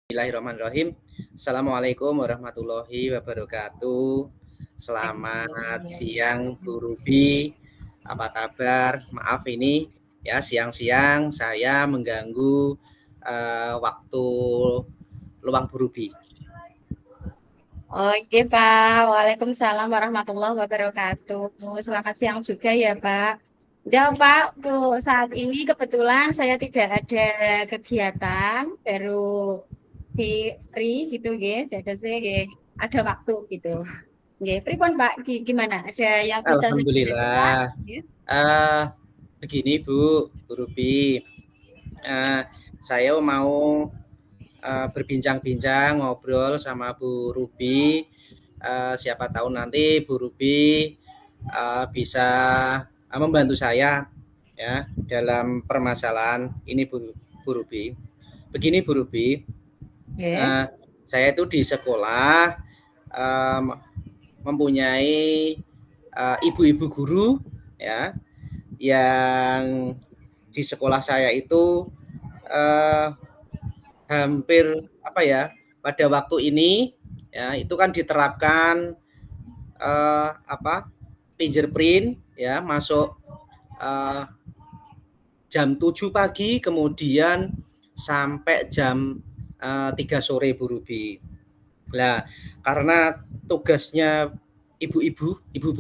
Bismillahirrahmanirrahim. Assalamualaikum warahmatullahi wabarakatuh. Selamat siang Bu Ruby. Apa kabar? Maaf ini ya siang-siang saya mengganggu waktu luang Bu Ruby. Oke Pak, Waalaikumsalam warahmatullahi wabarakatuh. Selamat siang juga ya Pak. Ya Pak, untuk saat ini kebetulan saya tidak ada kegiatan, baru free gitu ya. Jadi saya ada waktu gitu. Nggih, pripun Pak? Gimana? Ada yang bisa saya bantu Pak? Alhamdulillah. Nggih. Begini Bu Ruby. Saya mau berbincang-bincang ngobrol sama Bu Ruby. Siapa tahu nanti Bu Ruby bisa membantu saya ya dalam permasalahan ini Bu Ruby. Begini Bu Ruby, Nggih. saya itu di sekolah mempunyai ibu-ibu guru ya yang di sekolah saya itu hampir pada waktu ini ya itu kan diterapkan fingerprint ya masuk jam 7 pagi kemudian sampai jam 3 sore Bu Ruby. Nah, karena tugasnya ibu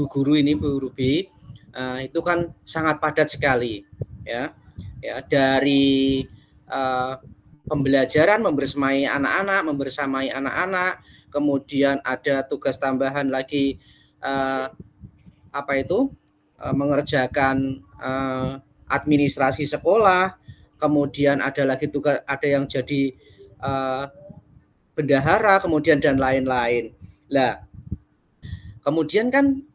guru ini Bu Ruby itu kan sangat padat sekali ya. Ya, dari pembelajaran membersamai anak-anak, kemudian ada tugas tambahan lagi mengerjakan administrasi sekolah, kemudian ada lagi tugas, ada yang jadi bendahara, kemudian dan lain-lain. Lah, kemudian kan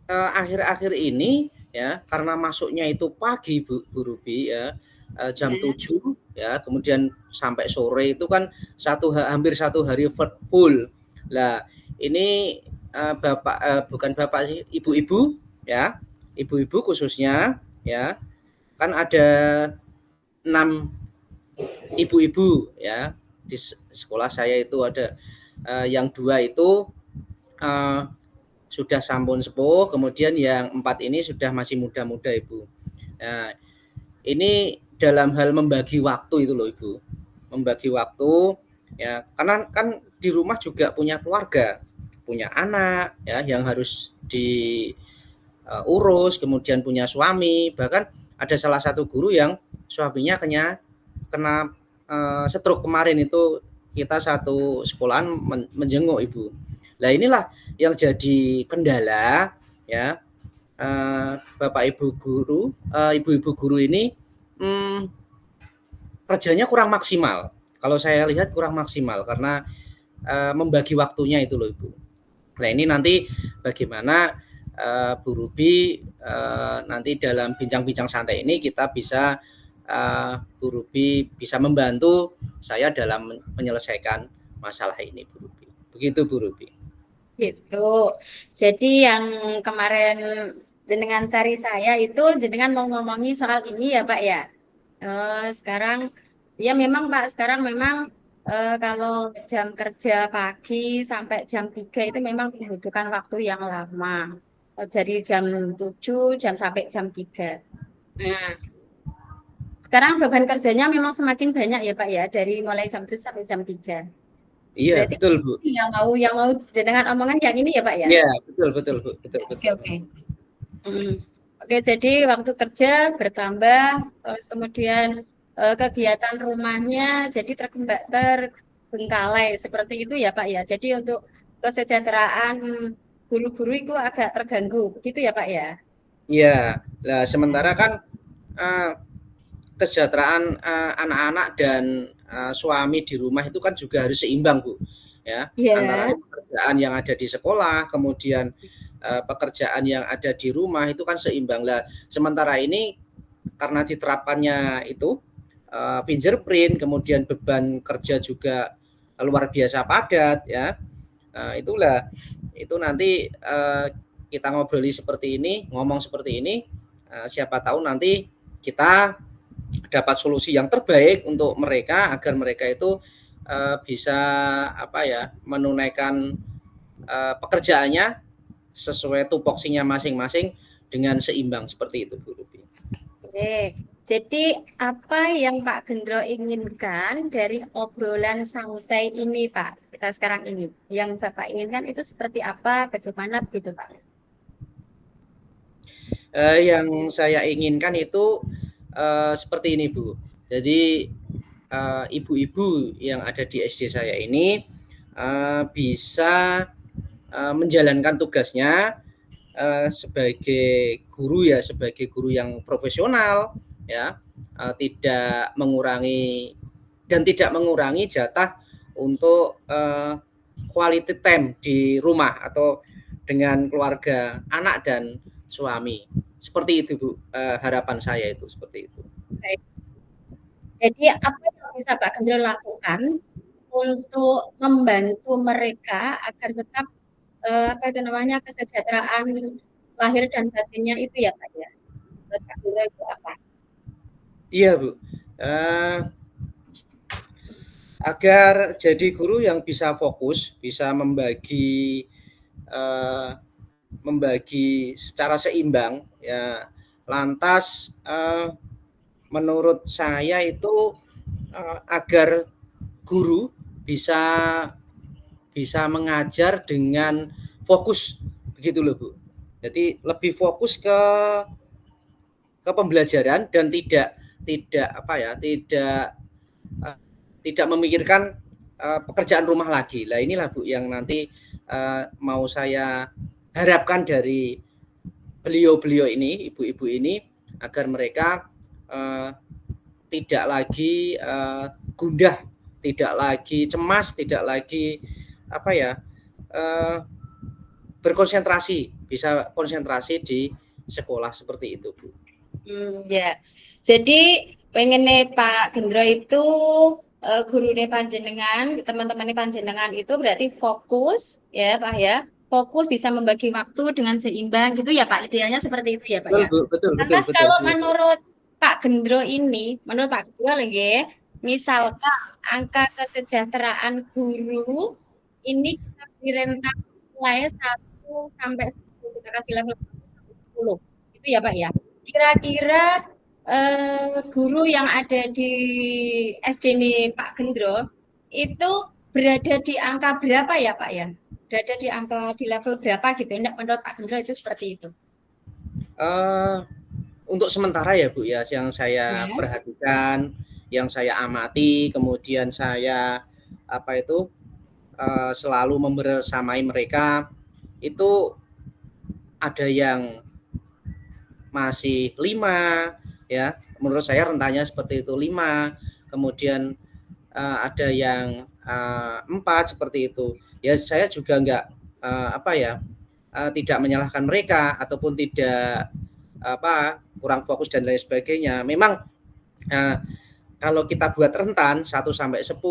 akhir-akhir ini ya karena masuknya itu pagi Bu Ruby ya jam 7 ya kemudian sampai sore itu kan hampir satu hari full. Lah, ini bukan bapak sih, ibu-ibu ya. Ibu-ibu khususnya ya. Kan ada 6 ibu-ibu ya. Di sekolah saya itu ada yang 2 itu sudah sampun sepuh, kemudian yang 4 ini sudah masih muda-muda Ibu. Nah, ini dalam hal membagi waktu itu loh Ibu. Membagi waktu ya, karena kan di rumah juga punya keluarga, punya anak ya yang harus diurus, kemudian punya suami, bahkan ada salah satu guru yang suaminya kena stroke kemarin itu kita satu sekolahan menjenguk Ibu. Nah, inilah yang jadi kendala ya Bapak Ibu guru, ibu-ibu guru ini kerjanya kurang maksimal. Kalau saya lihat kurang maksimal karena membagi waktunya itu loh Ibu. Nah, ini nanti bagaimana Bu Ruby nanti dalam bincang-bincang santai ini kita bisa Bu Ruby bisa membantu saya dalam menyelesaikan masalah ini Bu Ruby. Begitu Bu Ruby. Gitu. Jadi yang kemarin jenengan cari saya itu jenengan mau ngomongi soal ini ya Pak ya. Sekarang ya memang Pak, sekarang memang kalau jam kerja pagi sampai jam 3 itu memang membutuhkan waktu yang lama. Jadi jam 7 sampai jam 3. Nah, sekarang beban kerjanya memang semakin banyak ya Pak ya, dari mulai jam 7 sampai jam 3. Iya, Berarti betul Bu. yang mau jenengan omongan yang ini ya Pak ya? Iya, betul Bu, betul Oke, betul. oke. Oke, jadi waktu kerja bertambah, terus kemudian kegiatan rumahnya jadi terbengkalai seperti itu ya Pak ya. Jadi untuk kesejahteraan guru-guru itu agak terganggu, begitu ya Pak ya. Iya. Lah sementara kan uh, kesejahteraan anak-anak dan suami di rumah itu kan juga harus seimbang Bu ya antara Iya. pekerjaan yang ada di sekolah kemudian pekerjaan yang ada di rumah itu kan seimbang lah. Sementara ini karena diterapkannya itu fingerprint kemudian beban kerja juga luar biasa padat ya. Itulah itu nanti kita ngobroli seperti ini, ngomong seperti ini, siapa tahu nanti kita dapat solusi yang terbaik untuk mereka agar mereka itu bisa menunaikan pekerjaannya sesuai tupoksinya masing-masing dengan seimbang seperti itu Bu Ruby. Oke, jadi apa yang Pak Gendro inginkan dari obrolan santai ini Pak, kita sekarang ini, yang Bapak inginkan itu seperti apa, bagaimana begitu Pak? Yang saya inginkan itu seperti ini Bu. Jadi ibu-ibu yang ada di SD saya ini bisa menjalankan tugasnya sebagai guru yang profesional ya, tidak mengurangi jatah untuk quality time di rumah atau dengan keluarga, anak dan suami. Seperti itu Bu, harapan saya itu seperti itu. Baik. Jadi apa yang bisa Pak Gendro lakukan untuk membantu mereka agar tetap kesejahteraan lahir dan batinnya itu ya Pak ya? Menurut Pak Gendro itu apa? Iya Bu, agar jadi guru yang bisa fokus, bisa membagi secara seimbang ya. Lantas menurut saya itu agar guru bisa mengajar dengan fokus begitu loh Bu. Jadi lebih fokus ke pembelajaran dan tidak memikirkan pekerjaan rumah lagi. Lah inilah Bu yang nanti mau saya harapkan dari beliau-beliau ini, ibu-ibu ini, agar mereka tidak lagi gundah, tidak lagi cemas, tidak lagi berkonsentrasi, bisa konsentrasi di sekolah seperti itu Bu. Ya, jadi pengen Pak Gendro itu guru panjenengan, teman-teman panjenengan itu berarti fokus ya Pak ya, fokus bisa membagi waktu dengan seimbang gitu ya Pak, idealnya seperti itu ya Pak Betul ya. Bu, betul. Lantas kalau menurut Pak Gendro ini, menurut Pak Gendro lagi, misalkan angka kesejahteraan guru ini kita beri rentang nilai 1 sampai 10, kita kasih level 10, itu ya Pak ya. Kira-kira guru yang ada di SD ini Pak Gendro itu berada di angka berapa ya Pak ya? Berada di level berapa gitu? Menurut Pak Gendro itu seperti itu. Untuk sementara ya Bu ya, yang saya perhatikan, yang saya amati, kemudian saya selalu membersamai mereka, itu ada yang masih 5 ya, menurut saya rentannya seperti itu 5, kemudian ada yang 4 seperti itu. Ya saya juga enggak tidak menyalahkan mereka ataupun tidak kurang fokus dan lain sebagainya. Memang kalau kita buat rentan 1 sampai 10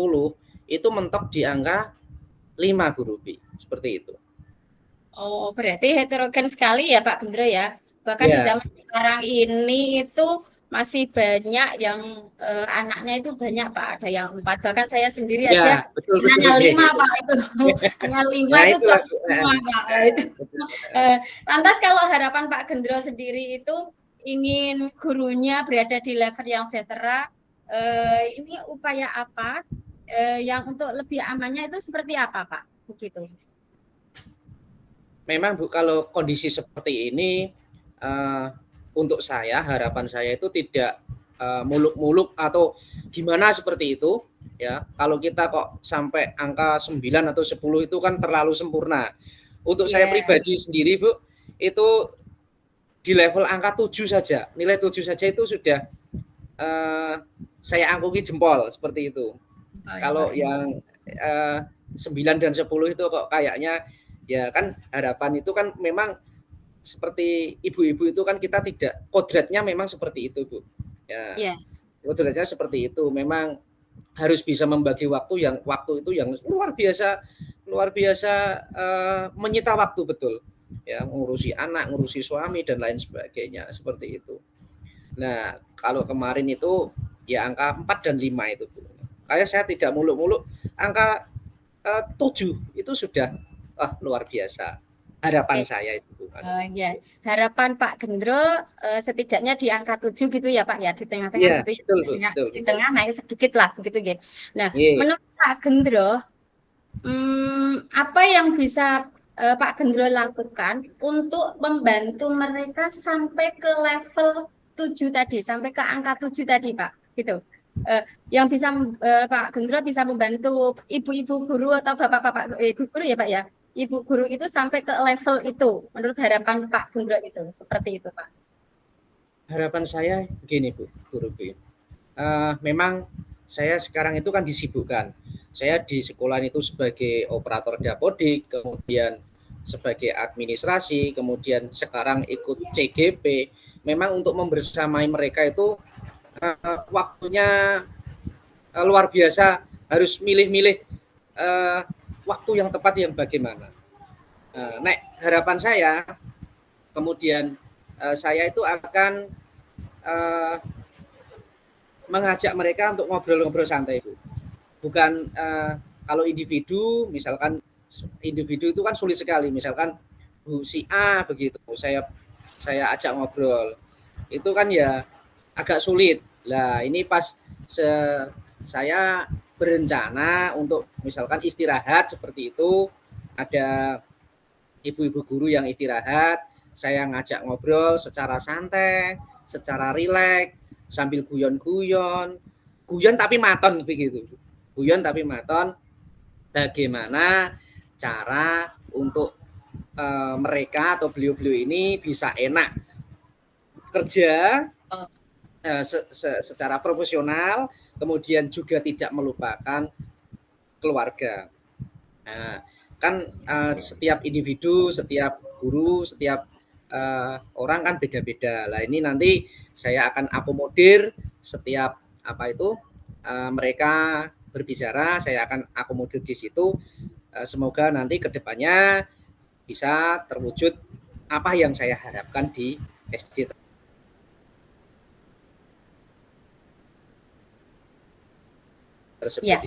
itu mentok di angka 5 Bu Ruby, seperti itu. Oh, berarti heterogen sekali ya Pak Gendro ya. Bahkan di zaman sekarang ini itu masih banyak yang anaknya itu banyak Pak, ada yang 4. Bahkan saya sendiri aja betul, hanya 5 Pak itu. Hanya 5 itu itulah, semua Pak. Lantas kalau harapan Pak Gendro sendiri itu ingin gurunya berada di level yang sejahtera, ini upaya apa yang untuk lebih amannya itu seperti apa Pak? Begitu. Memang Bu, kalau kondisi seperti ini untuk saya, harapan saya itu tidak muluk-muluk atau gimana seperti itu ya. Kalau kita kok sampai angka 9 atau 10 itu kan terlalu sempurna. Untuk saya pribadi sendiri Bu, itu di level angka 7 saja. Nilai 7 saja itu sudah saya angkuki jempol seperti itu. Kalau yang 9 dan 10 itu kok kayaknya ya kan, harapan itu kan memang seperti ibu-ibu itu kan kita tidak, kodratnya memang seperti itu Bu ya. Kodratnya seperti itu, memang harus bisa membagi waktu itu yang luar biasa menyita waktu betul ya, ngurusi anak, ngurusi suami dan lain sebagainya seperti itu. Nah kalau kemarin itu ya angka 4 dan 5 itu Bu. Makanya saya tidak muluk-muluk angka 7 itu sudah luar biasa. Harapan Oke. saya itu, Bu. Ya, harapan Pak Gendro setidaknya di angka 7 gitu ya Pak ya, di tengah-tengah Iya, gitu ya. betul, Bu, Tengah, betul, di betul. tengah naik sedikit lah begitu gitu. Nah, Iya. menurut Pak Gendro, apa yang bisa Pak Gendro lakukan untuk membantu mereka sampai ke level 7 tadi, sampai ke angka 7 tadi, Pak? Gitu. Yang bisa Pak Gendro bisa membantu ibu-ibu guru atau bapak-bapak ibu guru ya Pak ya, ibu guru itu sampai ke level itu, menurut harapan Pak Gendro itu, seperti itu Pak. Harapan saya begini, Bu, Bu Ruby. Memang saya sekarang itu kan disibukkan. Saya di sekolah itu sebagai operator dapodik, kemudian sebagai administrasi, kemudian sekarang ikut CGP. Memang untuk membersamai mereka itu waktunya luar biasa, harus milih-milih waktu yang tepat yang bagaimana. Nek harapan saya, kemudian saya itu akan mengajak mereka untuk ngobrol-ngobrol santai, Bu. Bukan kalau individu, misalkan individu itu kan sulit sekali. Misalkan Bu si A begitu, saya ajak ngobrol, itu kan ya agak sulit. Lah ini pas saya berencana untuk misalkan istirahat seperti itu, ada ibu-ibu guru yang istirahat, saya ngajak ngobrol secara santai, secara rileks, sambil guyon-guyon, guyon tapi maton begitu. Guyon tapi maton, bagaimana cara untuk mereka atau beliau-beliau ini bisa enak kerja secara profesional, kemudian juga tidak melupakan keluarga. Nah, kan setiap individu, setiap guru, setiap orang kan beda-beda. Lah ini nanti saya akan akomodir setiap mereka berbicara, saya akan akomodir di situ. Semoga nanti kedepannya bisa terwujud apa yang saya harapkan di SD tersebut. Ya.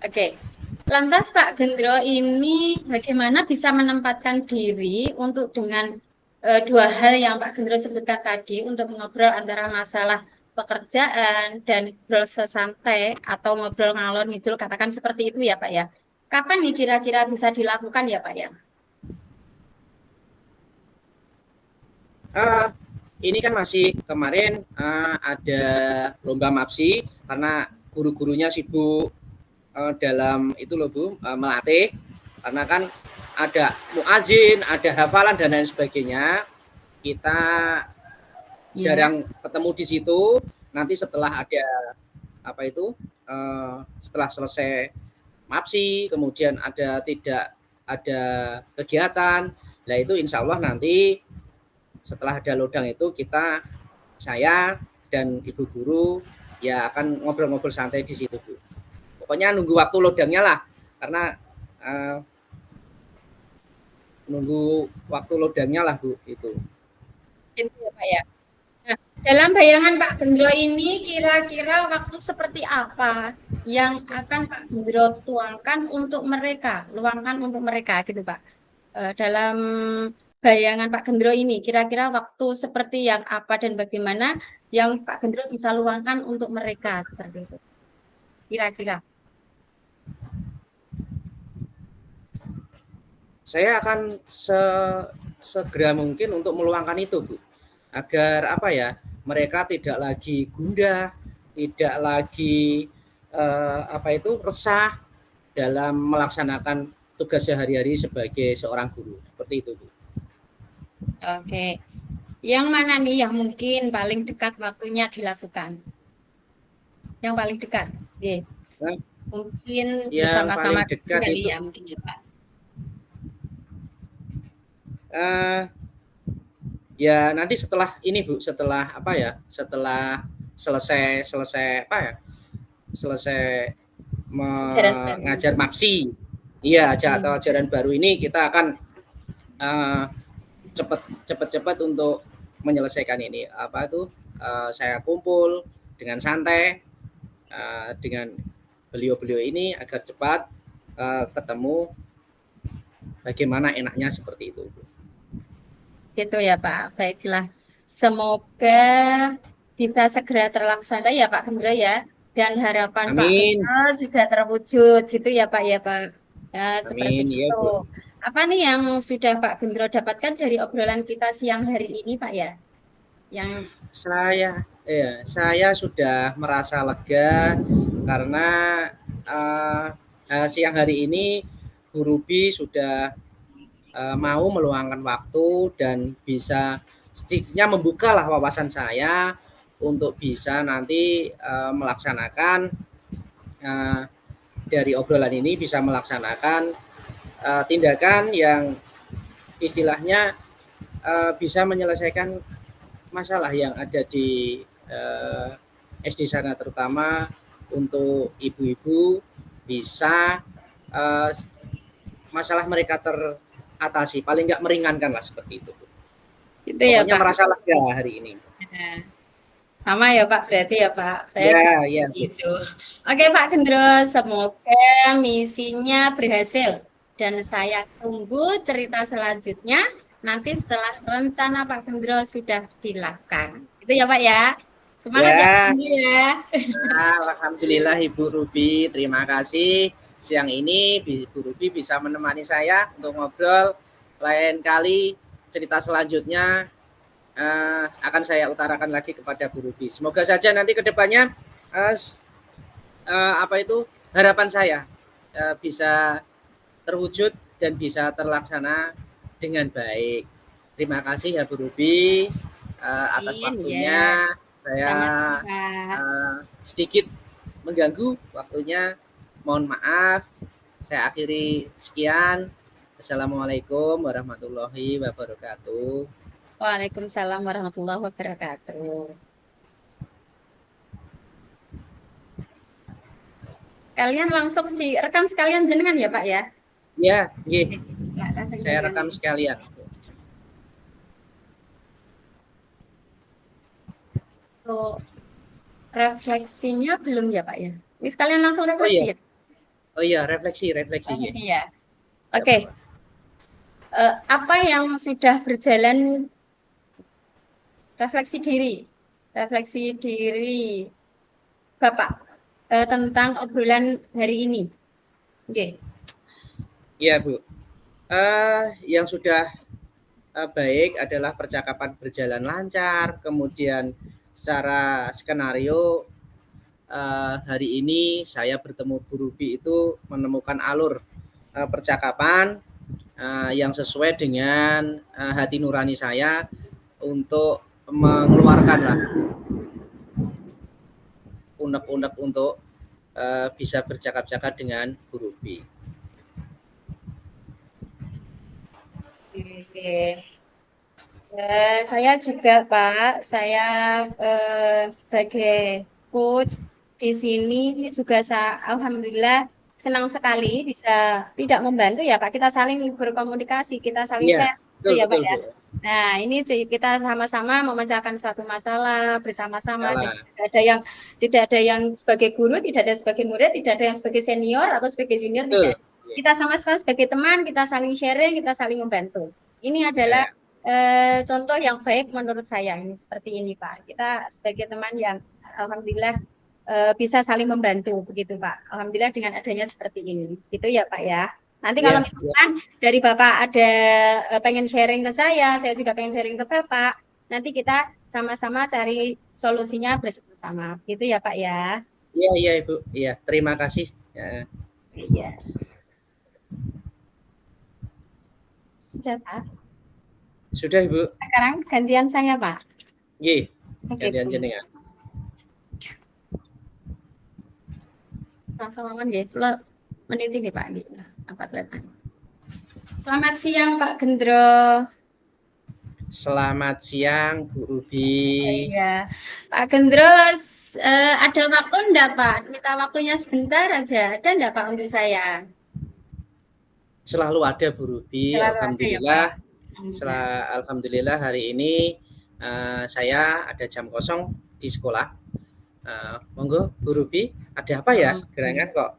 Oke. Lantas Pak Gendro ini bagaimana bisa menempatkan diri untuk dengan dua hal yang Pak Gendro sebutkan tadi, untuk mengobrol antara masalah pekerjaan dan ngobrol sesantai atau ngobrol ngalor ngidul, katakan seperti itu ya Pak ya. Kapan nih kira-kira bisa dilakukan ya Pak ya? Ini kan masih kemarin ada lomba MAPSI karena guru-gurunya sibuk dalam itu loh Bu, melatih, karena kan ada muazin, ada hafalan dan lain sebagainya. Kita jarang ketemu di situ. Nanti setelah ada setelah selesai MAPSI, kemudian tidak ada kegiatan, lah itu insya Allah nanti setelah ada lodang itu saya dan ibu guru ya akan ngobrol-ngobrol santai di situ Bu. Pokoknya nunggu waktu lodangnya lah, karena nunggu waktu lodangnya lah Bu itu. Itu ya Pak ya. Nah, dalam bayangan Pak Gendro ini kira-kira waktu seperti apa yang akan Pak Gendro tuangkan untuk mereka, luangkan untuk mereka gitu Pak. Dalam bayangan Pak Gendro ini kira-kira waktu seperti yang apa dan bagaimana yang Pak Gendro bisa luangkan untuk mereka seperti itu. Kira-kira. Saya akan segera mungkin untuk meluangkan itu Bu, agar mereka tidak lagi gundah, tidak lagi resah dalam melaksanakan tugas sehari-hari sebagai seorang guru, seperti itu Bu. Oke, yang mana nih yang mungkin paling dekat waktunya dilakukan? Yang paling dekat, oke. Mungkin bersama-sama kali ya mungkin ya Pak. Ya nanti setelah ini Bu, setelah selesai mengajar MAPSI, iya atau ajaran baru ini, kita akan cepat untuk menyelesaikan ini saya kumpul dengan santai, dengan beliau-beliau ini agar cepat ketemu bagaimana enaknya seperti itu. Gitu ya Pak. Baiklah. Semoga bisa segera terlaksana ya Pak Gendro ya. Dan harapan Pak Amin, Gendro juga terwujud gitu ya Pak ya Pak. Ya, seperti amin, ya itu. Bu. Apa nih yang sudah Pak Gendro dapatkan dari obrolan kita siang hari ini Pak ya? Yang Saya sudah merasa lega karena uh, siang hari ini Bu Ruby sudah mau meluangkan waktu dan bisa sedikitnya membukalah wawasan saya untuk bisa nanti melaksanakan uh, dari obrolan ini bisa melaksanakan tindakan yang istilahnya bisa menyelesaikan masalah yang ada di SD sana, terutama untuk ibu-ibu bisa masalah mereka teratasi, paling nggak meringankan lah seperti itu. itu ya Pokoknya Pak. merasa lega hari ini. Nah, sama ya Pak, berarti ya Pak. Saya juga Ya, ya, Bu. gitu. Oke Pak Gendro, semoga misinya berhasil. Dan saya tunggu cerita selanjutnya nanti setelah rencana Pak Gendro sudah dilakukan. Itu ya Pak ya. Semangat ya Pak Ya, Gendro ya. alhamdulillah Ibu Ruby, terima kasih. Siang ini Ibu Ruby bisa menemani saya untuk ngobrol. Lain kali cerita selanjutnya akan saya utarakan lagi kepada Bu Ruby. Semoga saja nanti ke depannya harapan saya bisa terwujud dan bisa terlaksana dengan baik. Terima kasih ya Bu Ruby atas Ya, waktunya. Saya sama-sama Pak. sedikit mengganggu waktunya. Mohon maaf. Saya akhiri sekian. Assalamualaikum warahmatullahi wabarakatuh. Waalaikumsalam warahmatullahi wabarakatuh. Kalian langsung direkam sekalian jenengan ya Pak ya? Ya, nggih. Nah, Saya rekam sekalian. Untuk refleksinya belum ya Pak ya? Ini sekalian langsung Oh iya, refleksi ya? oh iya, refleksi. Refleksi ya. Ya, Oke, apa yang sudah berjalan refleksi diri Bapak tentang obrolan hari ini. Oke. Iya Bu. Yang sudah baik adalah percakapan berjalan lancar, kemudian secara skenario hari ini saya bertemu Bu Ruby itu menemukan alur percakapan yang sesuai dengan hati nurani saya untuk mengeluarkanlah unek-unek untuk bisa bercakap-cakap dengan Bu Ruby. Oke. Saya juga Pak, saya sebagai coach di sini juga alhamdulillah senang sekali bisa tidak membantu ya Pak. Kita saling berkomunikasi, kita saling Iya, share, gitu betul ya Pak betul ya. Bu. Nah, ini kita sama-sama memecahkan suatu masalah bersama-sama. Jadi Salah. tidak ada yang sebagai guru, tidak ada sebagai murid, tidak ada yang sebagai senior atau sebagai junior, Betul. tidak. Kita sama-sama sebagai teman, kita saling sharing, kita saling membantu. Ini adalah Ya. contoh yang baik menurut saya ini seperti ini Pak. Kita sebagai teman yang alhamdulillah bisa saling membantu begitu Pak. Alhamdulillah dengan adanya seperti ini. Gitu ya Pak ya. Nanti kalau Ya, misalkan dari Bapak ada pengen sharing ke saya juga pengen sharing ke Bapak, nanti kita sama-sama cari solusinya bersama. Gitu ya Pak ya. iya, iya Ibu. Iya, terima kasih. Ya. Iya. Sudah Pak. Sudah Ibu. Sekarang gantian saya Pak. Nggih, Sebagai gantian coach. jenengan. Langsung aman ya. Lo menit ini Pak. Apa tuh? Selamat siang Pak Gendro. Selamat siang Bu Ruby. Iya. Pak Gendro ada waktu enggak Pak? Minta waktunya sebentar aja. Ada enggak Pak untuk saya? Selalu ada Bu Ruby. Selalu ada ya Alhamdulillah. Pak. Alhamdulillah hari ini saya ada jam kosong di sekolah. Monggo Bu Ruby, ada apa ya gerangan kok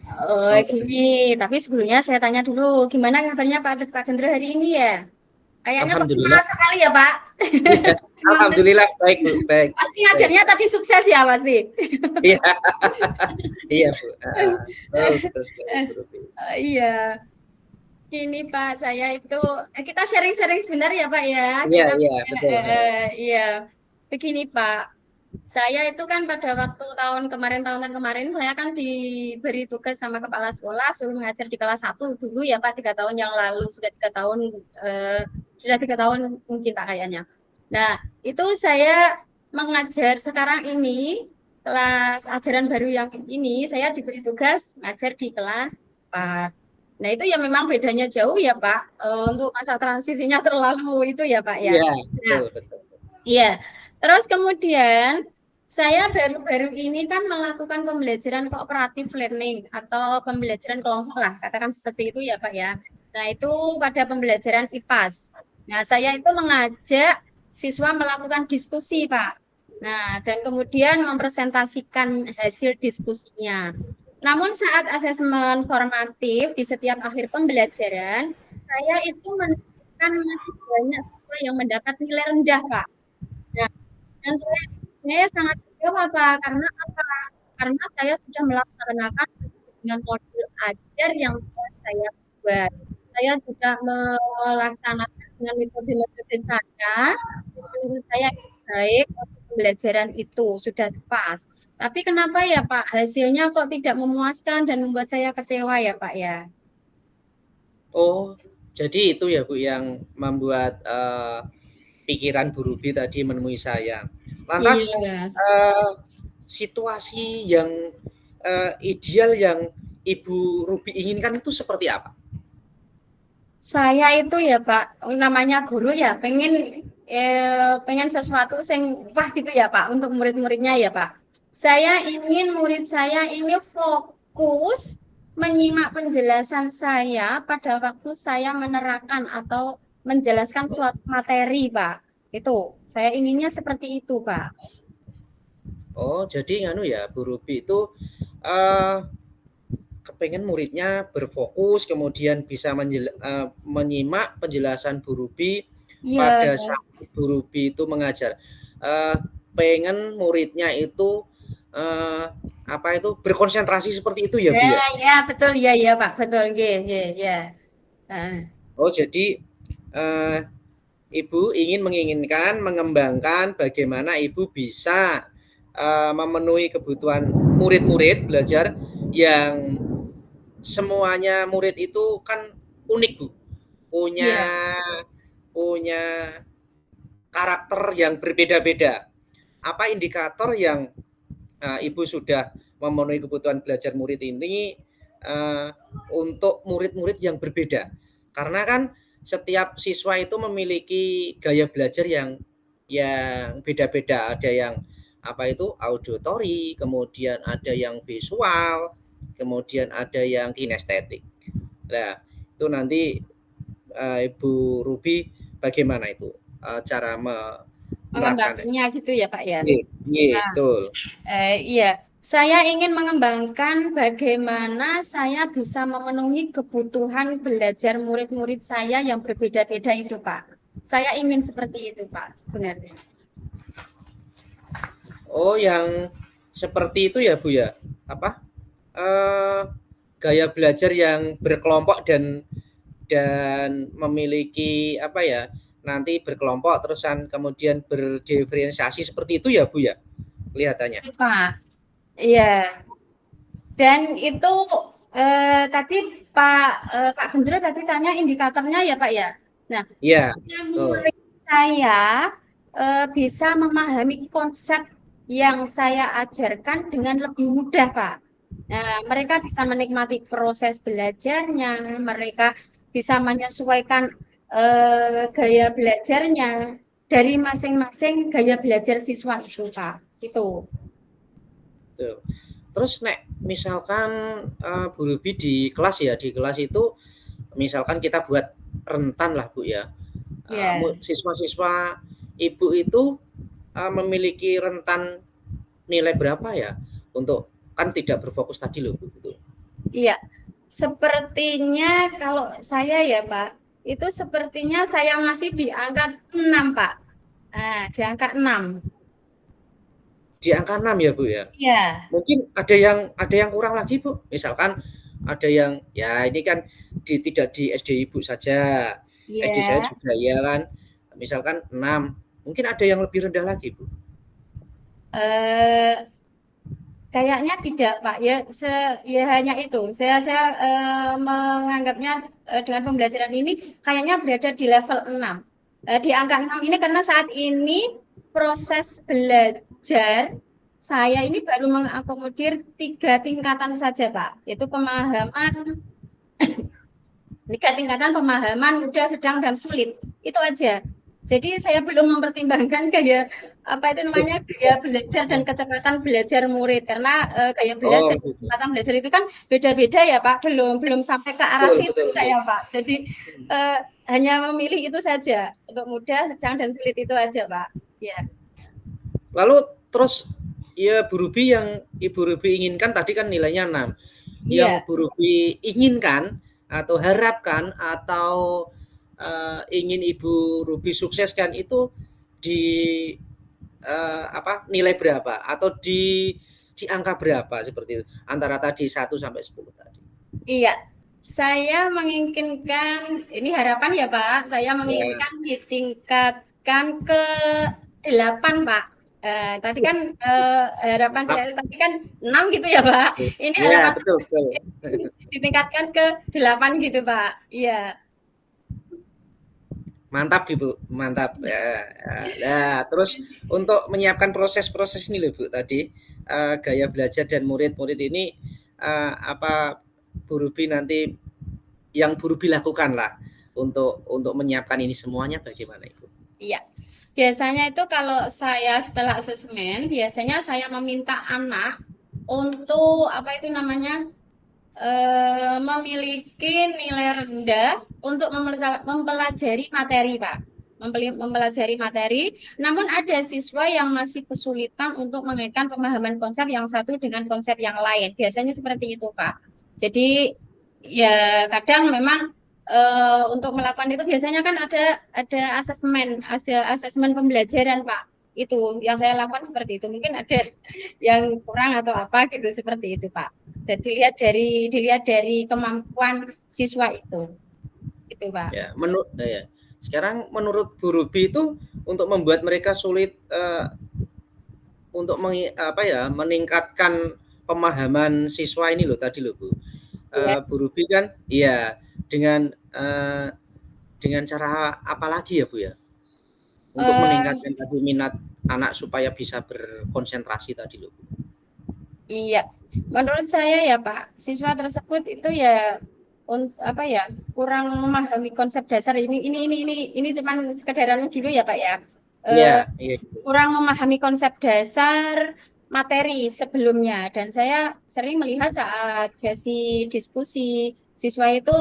Oh, mau gini. Tapi sebelumnya saya tanya dulu, gimana kabarnya Pak Gendro hari ini ya? Kayaknya kok Alhamdulillah. semangat sekali ya, Pak. Iya, Semangat. alhamdulillah baik Bu, baik, Pasti baik. ngajarnya tadi sukses ya, pasti. Iya, iya Bu, betul betul sekali Bu Ruby. Iya. Gini Pak, saya itu kita sharing-sharing sebentar ya Pak ya. Iya Kita iya, betul, iya. Begini Pak, saya itu kan pada waktu tahun kemarin saya kan diberi tugas sama kepala sekolah suruh mengajar di kelas 1 dulu ya Pak, 3 tahun yang lalu, eh, sudah 3 tahun mungkin Pak kayaknya. Nah, itu saya mengajar sekarang ini kelas ajaran baru yang ini saya diberi tugas mengajar di kelas 4. Nah, itu ya memang bedanya jauh ya Pak. Untuk masa transisinya terlalu itu ya Pak ya. iya, Nah, betul betul. iya. Terus kemudian saya baru-baru ini kan melakukan pembelajaran kooperatif learning atau pembelajaran kelompok lah, katakan seperti itu ya Pak ya. Nah, itu pada pembelajaran IPAS. Nah, saya itu mengajak siswa melakukan diskusi Pak. Nah, dan kemudian mempresentasikan hasil diskusinya. Namun saat asesmen formatif di setiap akhir pembelajaran, saya itu menemukan masih banyak siswa yang mendapat nilai rendah, Pak. Nah, dan saya sangat kecewa, Pak. Karena apa? Karena saya sudah melaksanakan sesuai dengan modul ajar yang telah saya buat. Saya sudah melaksanakan dengan metode-metode saya. Menurut saya itu baik untuk pembelajaran itu sudah pas. Tapi kenapa ya Pak, hasilnya kok tidak memuaskan dan membuat saya kecewa ya Pak ya? Oh, jadi itu ya Bu yang membuat pikiran Bu Ruby tadi menemui saya. Lantas Iya. situasi yang ideal yang Ibu Ruby inginkan itu seperti apa? Saya itu ya Pak, namanya guru ya, pengen sesuatu yang wah gitu ya Pak untuk murid-muridnya ya Pak. Saya ingin murid saya ini fokus menyimak penjelasan saya pada waktu saya menerangkan atau menjelaskan suatu materi Pak. Itu, saya inginnya seperti itu Pak. Oh, jadi nganu ya, Bu Ruby itu eh, kepengen muridnya berfokus, kemudian bisa menyimak penjelasan Bu Ruby Iya, pada saat Bu Ruby itu mengajar. Eh, pengen muridnya itu eh, apa itu berkonsentrasi seperti itu ya Bu ya, ya? ya betul ya ya Pak, betul, ya, ya, ya. Nah, Oh, jadi eh, Ibu menginginkan mengembangkan bagaimana Ibu bisa memenuhi kebutuhan murid-murid belajar yang semuanya murid itu kan unik Bu, punya iya. punya karakter yang berbeda-beda. Apa indikator yang Ibu sudah memenuhi kebutuhan belajar murid ini untuk murid-murid yang berbeda? Karena kan setiap siswa itu memiliki gaya belajar yang beda-beda. Ada yang apa itu auditory, kemudian ada yang visual, kemudian ada yang kinestetik. Nah, itu nanti Ibu Ruby bagaimana itu cara menerapkannya? Mengembangkannya gitu ya Pak ya. Iya, iya, Nah, betul. iya, saya ingin mengembangkan bagaimana saya bisa memenuhi kebutuhan belajar murid-murid saya yang berbeda-beda itu, Pak. Saya ingin seperti itu, Pak, sebenarnya. Oh, yang seperti itu ya, Bu ya? Apa? Eh, gaya belajar yang berkelompok dan memiliki apa ya? Nanti berkelompok terusan kemudian berdiferensiasi seperti itu ya, Bu ya? Kelihatannya. Iya, Pak. Iya. Dan itu tadi Pak Gendro tadi tanya indikatornya ya, Pak ya. Nah, Iya, supaya betul. murid saya bisa memahami konsep yang saya ajarkan dengan lebih mudah, Pak. Nah, mereka bisa menikmati proses belajarnya, mereka bisa menyesuaikan gaya belajarnya dari masing-masing gaya belajar siswa itu, Pak. Itu. Betul. Terus nek misalkan Bu Ruby di kelas ya, di kelas itu misalkan kita buat rentan lah Bu ya. Ya. Siswa-siswa Ibu itu memiliki rentan nilai berapa ya untuk kan tidak berfokus tadi loh Bu, gitu. Iya, sepertinya kalau saya ya Pak, itu sepertinya saya masih di angka 6 Pak. Nah, di angka 6. Di angka 6 ya Bu ya? Iya, Mungkin ada yang kurang lagi Bu, misalkan ada yang ya ini kan tidak di SD Ibu saja, SD saya iya. juga ya kan, misalkan 6, mungkin ada yang lebih rendah lagi Bu? Eh, kayaknya tidak Pak. Ya, ya hanya itu. Saya menganggapnya dengan pembelajaran ini kayaknya berada di level 6. Di angka 6 ini karena saat ini proses belajar saya ini baru mengakomodir 3 tingkatan saja Pak. Yaitu pemahaman, 3 tingkatan pemahaman mudah, sedang, dan sulit. Itu aja. Jadi saya belum mempertimbangkan gaya apa itu namanya gaya belajar dan kecepatan belajar murid karena gaya belajar Oh dan gitu, kecepatan belajar itu kan beda-beda ya Pak, belum sampai ke arah betul situ betul betul. saya Pak. Jadi hanya memilih itu saja untuk mudah, sedang, dan sulit itu aja Pak. Ya. Lalu terus ya Bu Ruby yang Ibu Ruby inginkan tadi kan nilainya 6. Yang Iya. Bu Ruby inginkan atau harapkan atau ingin Ibu Ruby sukseskan itu di apa nilai berapa atau di angka berapa seperti itu antara tadi 1 sampai 10 tadi. Iya, saya menginginkan, ini harapan ya Pak, saya Ya. menginginkan ditingkatkan ke 8 Pak. Tadi kan harapan Mantap. saya tadi kan 6 gitu ya Pak. Ini Ya, harapan betul betul. saya ditingkatkan ke 8 gitu Pak. Iya. Mantap Ibu, mantap. Ya, ya. Nah, terus untuk menyiapkan proses-proses ini loh Bu tadi gaya belajar dan murid-murid ini apa Bu Ruby nanti yang Bu Ruby lakukan lah untuk menyiapkan ini semuanya bagaimana Ibu? Iya. Biasanya itu kalau saya setelah asesmen, biasanya saya meminta anak untuk apa itu namanya memiliki nilai rendah untuk mempelajari materi, Pak. Mempelajari materi, namun ada siswa yang masih kesulitan untuk mengaitkan pemahaman konsep yang satu dengan konsep yang lain. Biasanya seperti itu, Pak. Jadi ya kadang memang untuk melakukan itu biasanya kan ada asesmen pembelajaran, Pak. Itu yang saya lakukan seperti itu. Mungkin ada yang kurang atau apa gitu seperti itu, Pak. Jadi dilihat dari kemampuan siswa itu Pak. Ya, ya. Sekarang menurut Bu Ruby itu untuk membuat mereka sulit untuk apa ya meningkatkan pemahaman siswa ini loh tadi loh Bu. Ya. Bu Ruby kan iya dengan cara apa lagi ya Bu ya? Untuk Eh, meningkatkan tadi minat anak supaya bisa berkonsentrasi tadi loh. iya, menurut saya ya Pak, siswa tersebut itu ya apa ya kurang memahami konsep dasar ini cuman sekedar dulu ya Pak ya. Iya, Eh, iya. kurang memahami konsep dasar materi sebelumnya dan saya sering melihat saat sesi diskusi siswa itu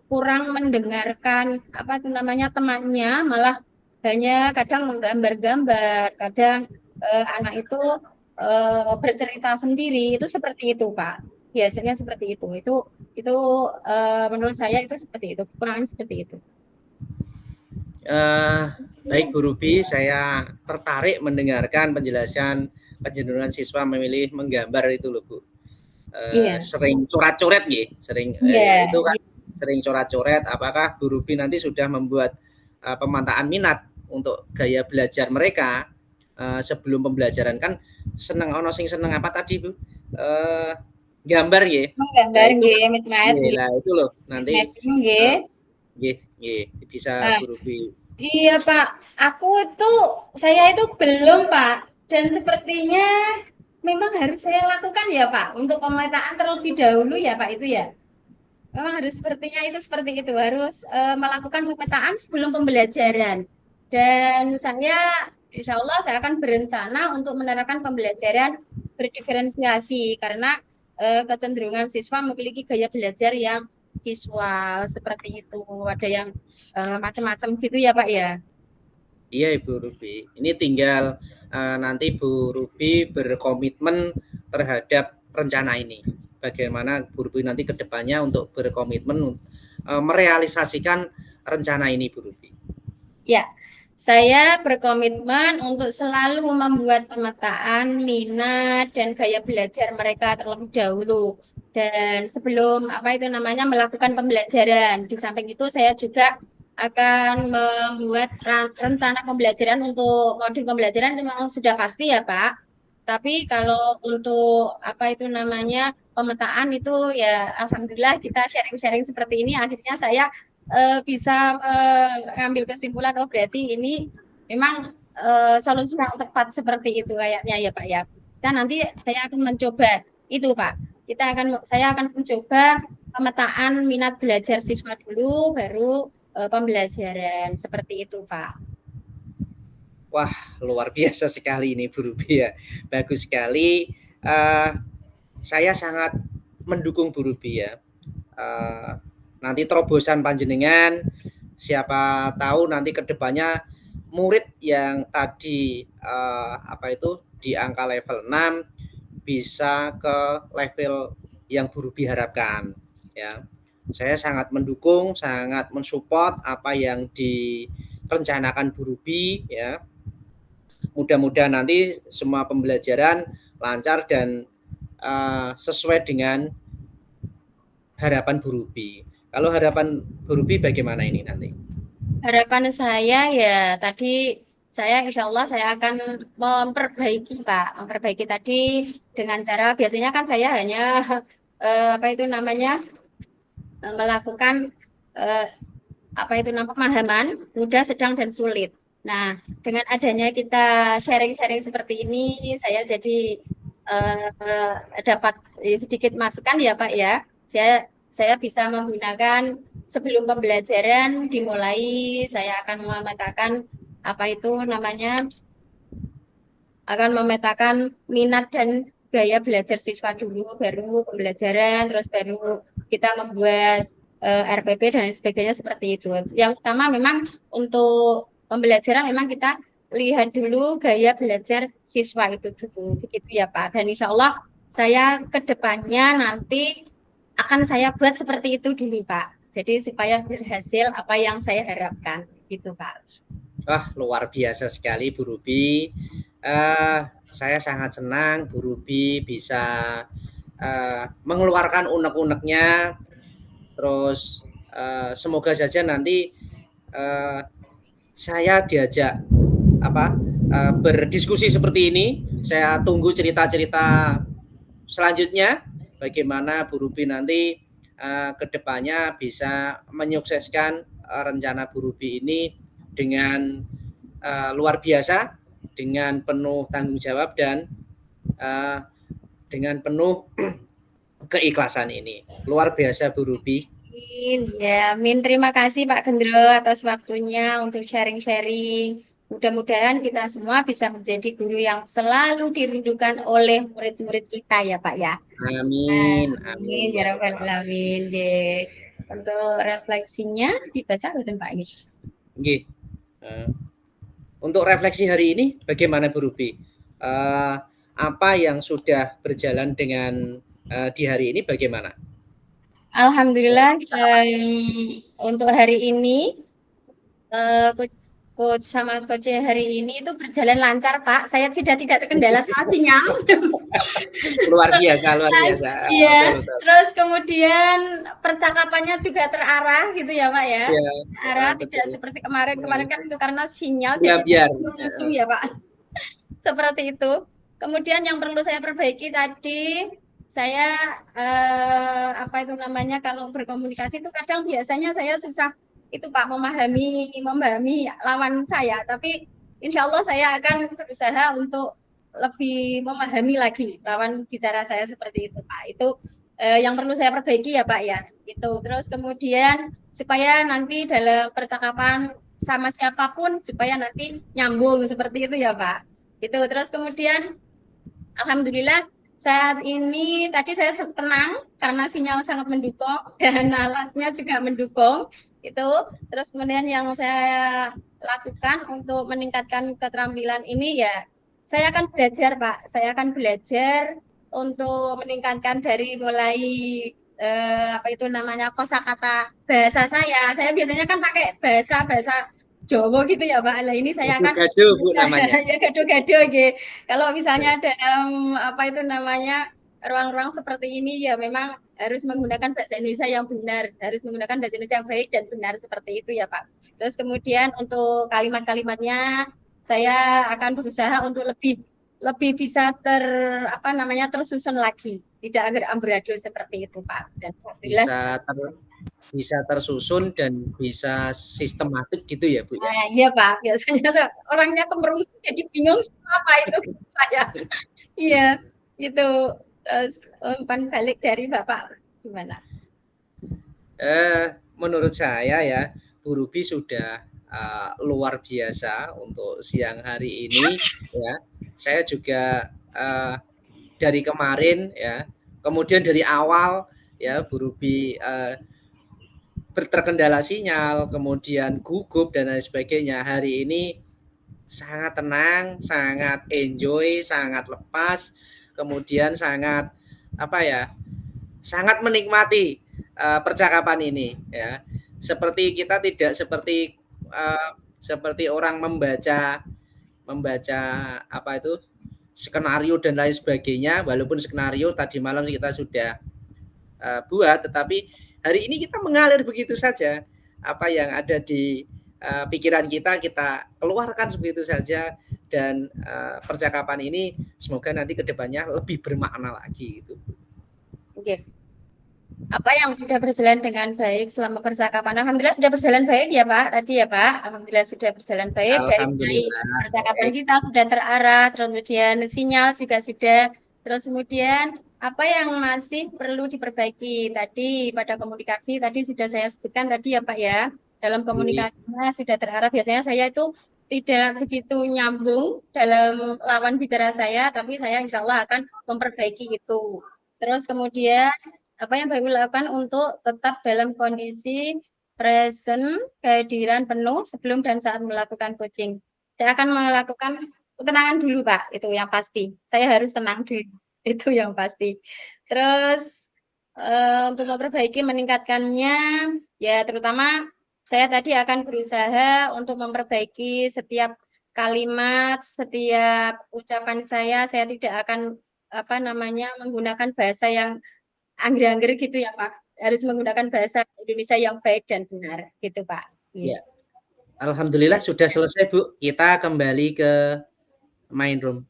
kurang mendengarkan apa itu namanya temannya malah hanya kadang menggambar-gambar kadang anak itu bercerita sendiri itu seperti itu Pak biasanya seperti itu menurut saya itu seperti itu kekurangan seperti itu. Eh, baik Bu Ruby, saya tertarik mendengarkan penjelasan kecenderungan siswa memilih menggambar itu loh Bu. Iya, Sering coret-coret gitu, sering iya, itu kan sering coret-coret. Apakah Bu Ruby nanti sudah membuat pemantaan minat untuk gaya belajar mereka sebelum pembelajaran kan seneng ono sing seneng apa tadi Bu? Eh, gambar ya. Nah menggambar itu nggih kan, mitmat nggih lah itu loh nanti mapping nggih. bisa Nah, Bu Ruby. iya Pak, saya itu belum Pak, dan sepertinya memang harus saya lakukan ya Pak untuk pemetaan terlebih dahulu ya Pak itu ya. Memang harus sepertinya itu seperti itu harus melakukan pemetaan sebelum pembelajaran. Dan saya insya Allah saya akan berencana untuk menerapkan pembelajaran berdiferensiasi karena kecenderungan siswa memiliki gaya belajar yang visual seperti itu. Ada yang macam-macam gitu ya Pak ya. Iya Ibu Ruby. Ini tinggal nanti Bu Ruby berkomitmen terhadap rencana ini. Bagaimana Bu Ruby nanti ke depannya untuk berkomitmen merealisasikan rencana ini, Bu Ruby? Ya, saya berkomitmen untuk selalu membuat pemetaan minat dan gaya belajar mereka terlebih dahulu. Dan sebelum melakukan pembelajaran, di samping itu saya juga akan membuat rencana pembelajaran untuk modul pembelajaran itu memang sudah pasti ya Pak. Tapi kalau untuk pemetaan itu ya alhamdulillah kita sharing-sharing seperti ini akhirnya saya bisa mengambil kesimpulan berarti ini memang solusi yang tepat seperti itu kayaknya ya Pak ya. Saya akan mencoba itu Pak. Saya akan mencoba pemetaan minat belajar siswa dulu baru pembelajaran seperti itu Pak. Wah, luar biasa sekali ini Bu Ruby ya. Bagus sekali. Saya sangat mendukung Bu Ruby ya. Nanti terobosan panjenengan, siapa tahu nanti kedepannya murid yang tadi di angka level 6 bisa ke level yang Bu Ruby harapkan ya. Saya sangat mendukung, sangat mensupport apa yang direncanakan Bu Ruby ya. Mudah-mudahan nanti semua pembelajaran lancar dan sesuai dengan harapan Bu Ruby. Kalau harapan Bu Ruby bagaimana ini nanti? Harapan saya ya tadi saya insya Allah saya akan memperbaiki Pak, memperbaiki tadi dengan cara biasanya kan saya hanya melakukan pemahaman mudah, sedang dan sulit. Nah, dengan adanya kita sharing-sharing seperti ini, saya jadi dapat sedikit masukan ya Pak ya. Saya bisa menggunakan sebelum pembelajaran dimulai, saya akan memetakan minat dan gaya belajar siswa dulu, baru pembelajaran, terus baru kita membuat RPP dan sebagainya seperti itu. Yang utama memang untuk pembelajaran memang kita lihat dulu gaya belajar siswa itu dulu, begitu ya Pak. Dan insya Allah saya ke depannya nanti akan saya buat seperti itu dulu Pak. Jadi supaya berhasil apa yang saya harapkan, gitu Pak. Wah, luar biasa sekali Bu Ruby. Saya sangat senang Bu Ruby bisa mengeluarkan unek-uneknya. Terus semoga saja nanti saya diajak berdiskusi seperti ini. Saya tunggu cerita-cerita selanjutnya bagaimana Bu Ruby nanti kedepannya bisa menyukseskan rencana Bu Ruby ini dengan luar biasa, dengan penuh tanggung jawab dan dengan penuh keikhlasan ini. Luar biasa Bu Ruby. Ya, terima kasih Pak Gendro atas waktunya untuk sharing-sharing. Mudah-mudahan kita semua bisa menjadi guru yang selalu dirindukan oleh murid-murid kita ya Pak ya. Amin, Amin amin ya ya Rabbal Rabbal Alamin. Untuk refleksinya dibaca oleh Pak ini. Oke. Untuk refleksi hari ini bagaimana Bu Ruby? Apa yang sudah berjalan dengan di hari ini bagaimana? Alhamdulillah untuk hari ini coach sama coach hari ini itu berjalan lancar Pak. Saya sudah tidak terkendala sama sinyal. Luar biasa, luar biasa. Iya. Betul, betul. Terus kemudian percakapannya juga terarah gitu ya Pak ya. Ya, Terarah tidak betul. seperti kemarin kan itu karena sinyal Ya, jadi biar. langsung ya Pak. Seperti itu. Kemudian yang perlu saya perbaiki tadi saya kalau berkomunikasi itu kadang biasanya saya susah itu Pak memahami lawan saya, tapi insya Allah saya akan berusaha untuk lebih memahami lagi lawan bicara saya seperti itu Pak. Itu yang perlu saya perbaiki ya Pak ya. Itu terus kemudian supaya nanti dalam percakapan sama siapapun supaya nanti nyambung seperti itu ya Pak. Itu terus kemudian alhamdulillah saat ini tadi saya tenang karena sinyal sangat mendukung dan alatnya juga mendukung itu. Terus kemudian yang saya lakukan untuk meningkatkan keterampilan ini ya Saya akan belajar, Pak. Saya akan belajar untuk meningkatkan dari mulai apa itu namanya kosakata bahasa saya. Saya biasanya kan pakai bahasa Jawa gitu ya, Pak. Lah ini saya akan Gado-gado Bu berusaha namanya. ya gado-gado gitu. Kalau misalnya dalam apa itu namanya ruang-ruang seperti ini ya memang harus menggunakan bahasa Indonesia yang benar, harus menggunakan bahasa Indonesia yang baik dan benar seperti itu ya, Pak. Terus kemudian untuk kalimat-kalimatnya saya akan berusaha untuk lebih lebih bisa apa namanya tersusun lagi, tidak agak amburadul seperti itu Pak. Dan alhamdulillah Bisa ter bisa tersusun dan bisa sistematik gitu ya, Bu, ya? nah, iya Pak, biasanya orangnya kemerusi jadi bingung apa itu saya. Iya, itu umpan balik dari Bapak gimana? Menurut saya ya, Bu Ruby sudah, luar biasa untuk siang hari ini ya. Saya juga, dari kemarin ya, kemudian dari awal ya Bu Ruby, terkendala sinyal, kemudian gugup dan lain sebagainya. Hari ini sangat tenang, sangat enjoy, sangat lepas, kemudian sangat apa ya, sangat menikmati percakapan ini ya. Seperti kita tidak seperti seperti orang membaca membaca apa itu skenario dan lain sebagainya, walaupun skenario tadi malam kita sudah buat, tetapi hari ini kita mengalir begitu saja. Apa yang ada di pikiran kita, kita keluarkan begitu saja dan percakapan ini semoga nanti kedepannya lebih bermakna lagi gitu. Oke. Apa yang sudah berjalan dengan baik selama percakapan? Alhamdulillah sudah berjalan baik ya Pak, tadi ya Pak. Alhamdulillah sudah berjalan baik dari mulai Alhamdulillah. percakapan Baik. kita sudah terarah, terus kemudian sinyal juga sudah, terus kemudian apa yang masih perlu diperbaiki tadi pada komunikasi tadi sudah saya sebutkan tadi ya Pak ya. Dalam komunikasinya sudah terarah. Biasanya saya itu tidak begitu nyambung dalam lawan bicara saya, tapi saya insya Allah akan memperbaiki itu. Terus kemudian apa yang Bapak lakukan untuk tetap dalam kondisi present, kehadiran penuh sebelum dan saat melakukan coaching? Saya akan melakukan ketenangan dulu, Pak, itu yang pasti. Saya harus tenang dulu, itu yang pasti. Terus untuk memperbaiki, meningkatkannya, ya terutama saya tadi akan berusaha untuk memperbaiki setiap kalimat, setiap ucapan saya tidak akan apa namanya menggunakan bahasa yang angger-angger gitu ya Pak. Harus menggunakan bahasa Indonesia yang baik dan benar gitu Pak. Ya, Iya. alhamdulillah sudah selesai Bu. Kita kembali ke main room.